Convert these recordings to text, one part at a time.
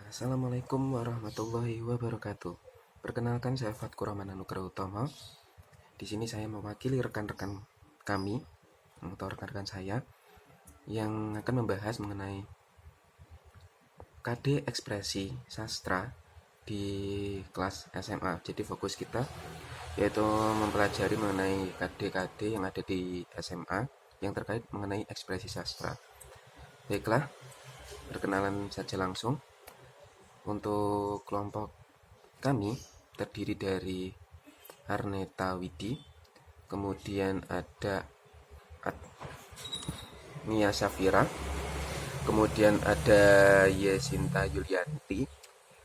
Assalamualaikum warahmatullahi wabarakatuh. Perkenalkan, saya Fatkur Rahman Anugrah Utama. Di sini saya mewakili rekan-rekan kami atau rekan-rekan saya yang akan membahas mengenai KD Ekspresi Sastra di kelas SMA. Jadi fokus kita yaitu mempelajari mengenai KD-KD yang ada di SMA yang terkait mengenai ekspresi sastra. Baiklah, perkenalan saja langsung. Untuk kelompok kami terdiri dari Arneta Widi, kemudian ada Nia Safira, kemudian ada Yesinta Yulianti,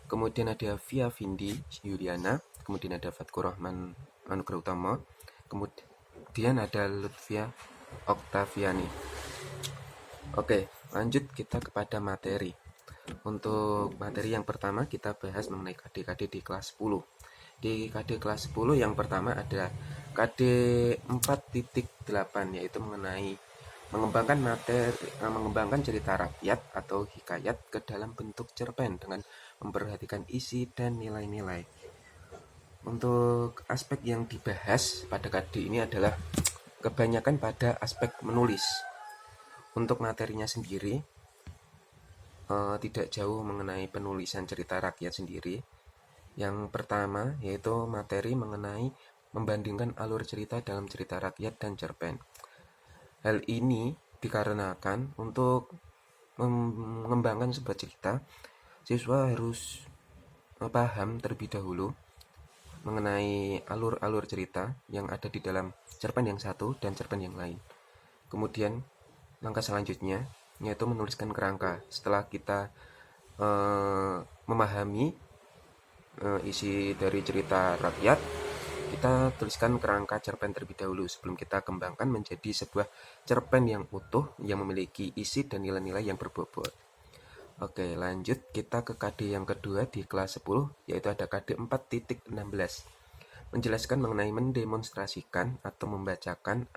kemudian ada Via Vindi Yuliana, kemudian ada Fatkur Rahman Anugrah Utama, kemudian ada Lutfia Oktaviani. Oke, lanjut kita kepada materi. Untuk materi yang pertama kita bahas mengenai KD-KD di kelas 10. Di KD kelas 10 yang pertama ada KD 4.8 yaitu mengenai mengembangkan cerita rakyat atau hikayat ke dalam bentuk cerpen dengan memperhatikan isi dan nilai-nilai. Untuk aspek yang dibahas pada KD ini adalah kebanyakan pada aspek menulis. Untuk materinya sendiri tidak jauh mengenai penulisan cerita rakyat sendiri. Yang pertama yaitu materi mengenai membandingkan alur cerita dalam cerita rakyat dan cerpen. Hal ini dikarenakan untuk mengembangkan sebuah cerita, siswa harus paham terlebih dahulu mengenai alur-alur cerita yang ada di dalam cerpen yang satu dan cerpen yang lain. Kemudian langkah selanjutnya yaitu menuliskan kerangka. Setelah kita memahami isi dari cerita rakyat, kita tuliskan kerangka cerpen terlebih dahulu sebelum kita kembangkan menjadi sebuah cerpen yang utuh yang memiliki isi dan nilai-nilai yang berbobot. Oke, lanjut kita ke KD yang kedua di kelas 10, yaitu ada KD 4.16. Menjelaskan mengenai mendemonstrasikan atau membacakan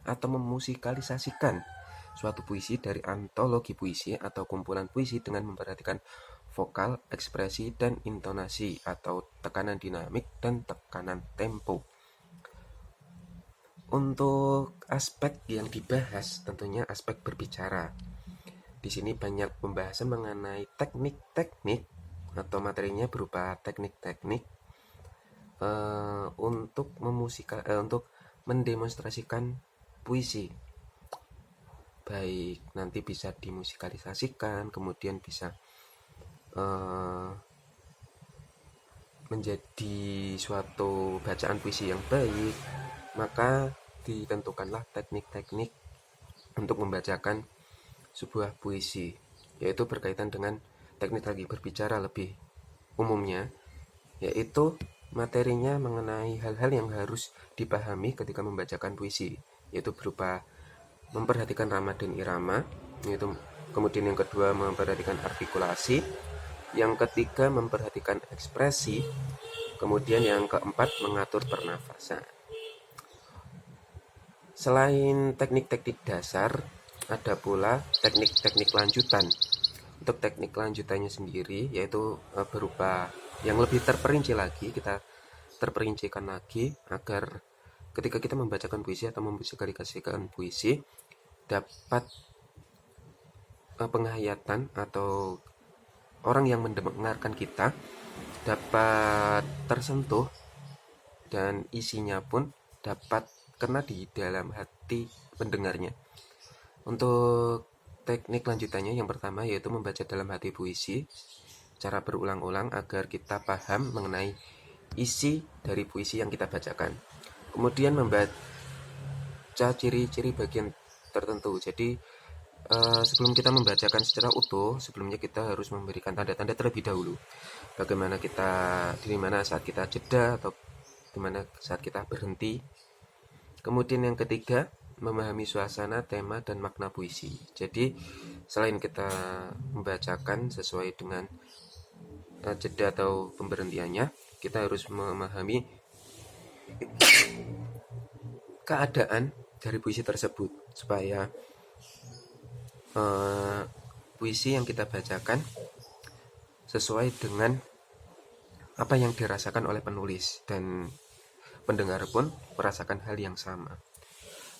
atau memusikalisasikan suatu puisi dari antologi puisi atau kumpulan puisi dengan memperhatikan vokal, ekspresi, dan intonasi atau tekanan dinamik dan tekanan tempo. Untuk aspek yang dibahas tentunya aspek berbicara. Di sini banyak pembahasan mengenai teknik-teknik atau materinya berupa teknik-teknik untuk mendemonstrasikan puisi. Baik nanti bisa dimusikalisasikan, kemudian bisa menjadi suatu bacaan puisi yang baik, maka ditentukanlah teknik-teknik untuk membacakan sebuah puisi, yaitu berkaitan dengan teknik lagi berbicara lebih umumnya, yaitu materinya mengenai hal-hal yang harus dipahami ketika membacakan puisi, yaitu berupa memperhatikan rama dan irama, yaitu kemudian yang kedua memperhatikan artikulasi, yang ketiga memperhatikan ekspresi, kemudian yang keempat mengatur pernafasan. Selain teknik-teknik dasar, ada pula teknik-teknik lanjutan. Untuk teknik lanjutannya sendiri yaitu berupa yang lebih terperinci lagi, kita terperincikan lagi agar ketika kita membacakan puisi atau memusikalisasikan puisi dapat penghayatan atau orang yang mendengarkan kita dapat tersentuh dan isinya pun dapat kena di dalam hati pendengarnya. Untuk teknik lanjutannya yang pertama yaitu membaca dalam hati puisi secara berulang-ulang agar kita paham mengenai isi dari puisi yang kita bacakan. Kemudian membaca ciri-ciri bagian tertentu. Jadi sebelum kita membacakan secara utuh, sebelumnya kita harus memberikan tanda-tanda terlebih dahulu. Bagaimana di mana saat kita jeda atau di mana saat kita berhenti. Kemudian yang ketiga, memahami suasana, tema, dan makna puisi. Jadi selain kita membacakan sesuai dengan jeda atau pemberhentiannya, kita harus memahami keadaan dari puisi tersebut supaya puisi yang kita bacakan sesuai dengan apa yang dirasakan oleh penulis, dan pendengar pun merasakan hal yang sama.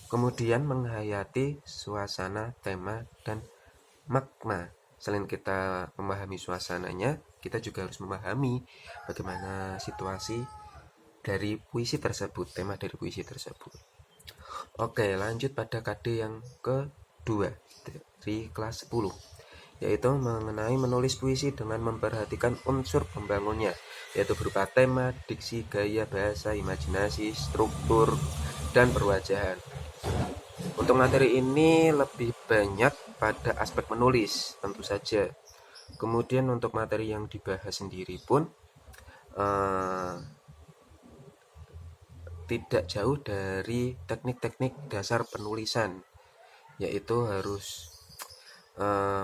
Kemudian menghayati suasana, tema, dan makna. Selain kita memahami suasananya, kita juga harus memahami bagaimana situasi dari puisi tersebut, tema dari puisi tersebut. Oke, lanjut pada KD yang kedua dari kelas 10, yaitu mengenai menulis puisi dengan memperhatikan unsur pembangunnya, yaitu berupa tema, diksi, gaya bahasa, imajinasi, struktur, dan perwajahan. Untuk materi ini lebih banyak pada aspek menulis, tentu saja. Kemudian untuk materi yang dibahas sendiri pun eh, tidak jauh dari teknik-teknik dasar penulisan, yaitu harus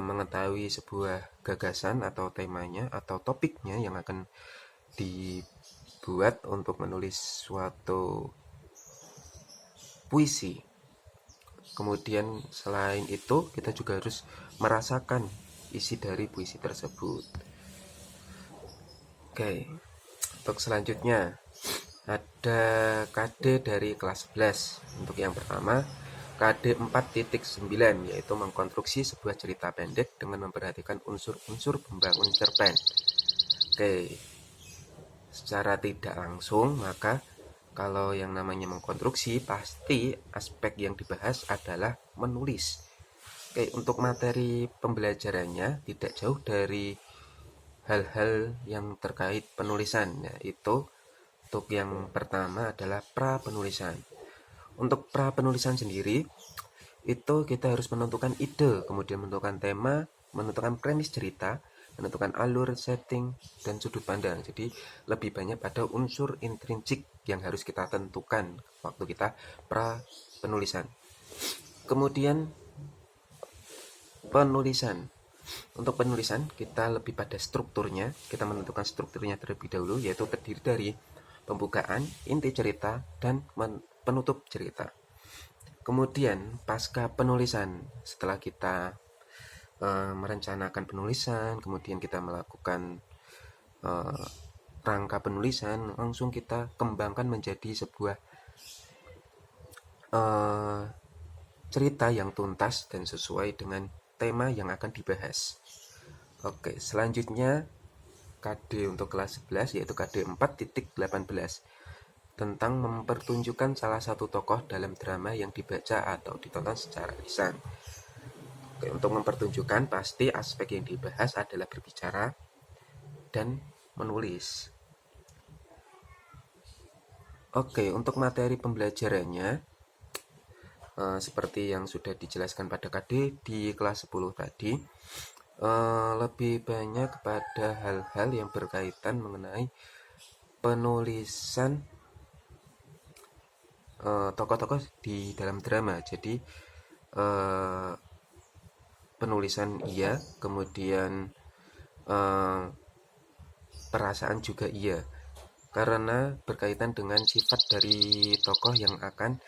mengetahui sebuah gagasan atau temanya atau topiknya yang akan dibuat untuk menulis suatu puisi. Kemudian selain itu kita juga harus merasakan isi dari puisi tersebut. Oke, untuk selanjutnya ada KD dari kelas 11. Untuk yang pertama, KD 4.9, yaitu mengkonstruksi sebuah cerita pendek dengan memperhatikan unsur-unsur pembangun cerpen. Oke, secara tidak langsung, maka kalau yang namanya mengkonstruksi, pasti aspek yang dibahas adalah menulis. Oke, untuk materi pembelajarannya tidak jauh dari hal-hal yang terkait penulisan, yaitu untuk yang pertama adalah pra penulisan. Untuk pra penulisan sendiri, itu kita harus menentukan ide, kemudian menentukan tema, menentukan premis cerita, menentukan alur, setting, dan sudut pandang. Jadi lebih banyak pada unsur intrinsik yang harus kita tentukan waktu kita pra penulisan. Kemudian penulisan. Untuk penulisan kita lebih pada strukturnya. Kita menentukan strukturnya terlebih dahulu, yaitu terdiri dari pembukaan, inti cerita, dan penutup cerita. Kemudian pasca penulisan, setelah kita merencanakan penulisan, kemudian kita melakukan rangka penulisan, langsung kita kembangkan menjadi sebuah cerita yang tuntas dan sesuai dengan tema yang akan dibahas. Oke, selanjutnya KD untuk kelas 11, yaitu KD 4.18, tentang mempertunjukkan salah satu tokoh dalam drama yang dibaca atau ditonton secara lisan. Oke, untuk mempertunjukkan pasti aspek yang dibahas adalah berbicara dan menulis. Oke, untuk materi pembelajarannya seperti yang sudah dijelaskan pada KD di kelas 10 tadi, lebih banyak pada hal-hal yang berkaitan mengenai penulisan tokoh-tokoh di dalam drama. Jadi penulisan iya, kemudian perasaan juga iya, karena berkaitan dengan sifat dari tokoh yang akan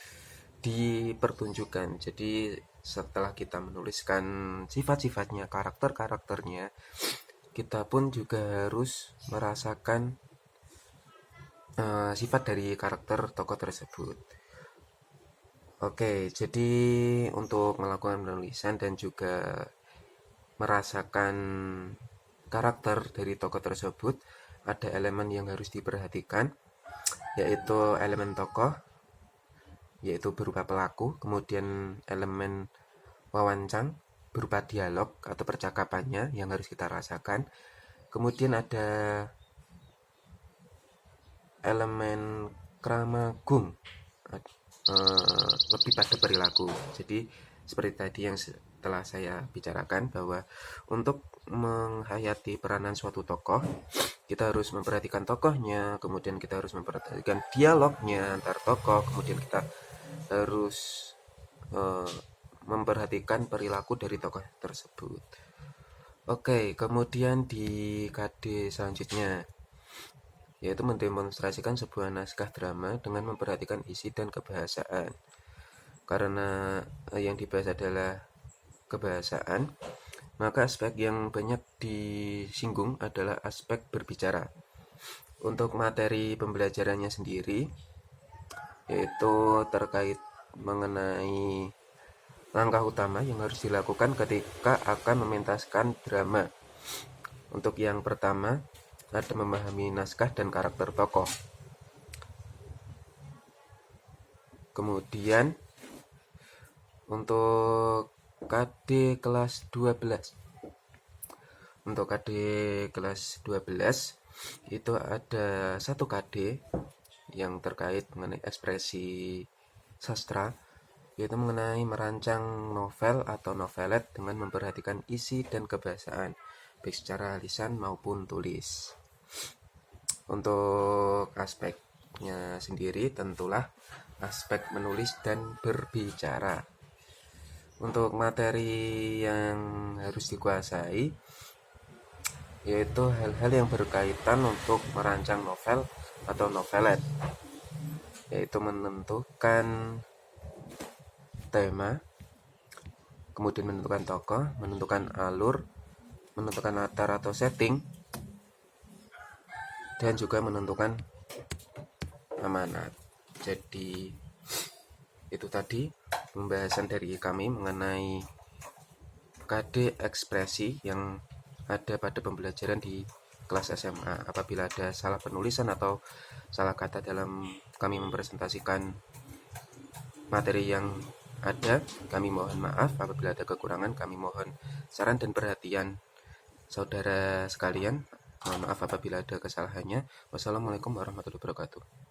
dipertunjukkan. Jadi setelah kita menuliskan sifat-sifatnya, karakter-karakternya, kita pun juga harus merasakan sifat dari karakter tokoh tersebut. Oke, jadi untuk melakukan penulisan dan juga merasakan karakter dari tokoh tersebut, ada elemen yang harus diperhatikan, yaitu elemen tokoh, yaitu berupa pelaku, kemudian elemen wawancang berupa dialog atau percakapannya yang harus kita rasakan, kemudian ada elemen kramagung, lebih pada perilaku. Jadi seperti tadi yang telah saya bicarakan, bahwa untuk menghayati peranan suatu tokoh, kita harus memperhatikan tokohnya, kemudian kita harus memperhatikan dialognya antar tokoh, kemudian kita harus memperhatikan perilaku dari tokoh tersebut. Oke, kemudian di KD selanjutnya, yaitu mendemonstrasikan sebuah naskah drama dengan memperhatikan isi dan kebahasaan. Karena yang dibahas adalah kebahasaan, Maka aspek yang banyak disinggung adalah aspek berbicara. Untuk materi pembelajarannya sendiri, yaitu terkait mengenai langkah utama yang harus dilakukan ketika akan mementaskan drama. Untuk yang pertama, ada memahami naskah dan karakter tokoh. Kemudian untuk KD kelas 12. Untuk KD kelas 12 itu ada satu KD yang terkait mengenai ekspresi sastra, yaitu mengenai merancang novel atau novelet dengan memperhatikan isi dan kebahasaan, baik secara lisan maupun tulis. Untuk aspeknya sendiri tentulah aspek menulis dan berbicara. Untuk materi yang harus dikuasai yaitu hal-hal yang berkaitan untuk merancang novel atau novelet, yaitu menentukan tema, kemudian menentukan tokoh, menentukan alur, menentukan latar atau setting, dan juga menentukan amanat. Jadi itu tadi pembahasan dari kami mengenai KD ekspresi yang ada pada pembelajaran di kelas SMA. Apabila ada salah penulisan atau salah kata dalam kami mempresentasikan materi yang ada, kami mohon maaf. Apabila ada kekurangan, kami mohon saran dan perhatian saudara sekalian. Mohon maaf apabila ada kesalahannya. Wassalamualaikum warahmatullahi wabarakatuh.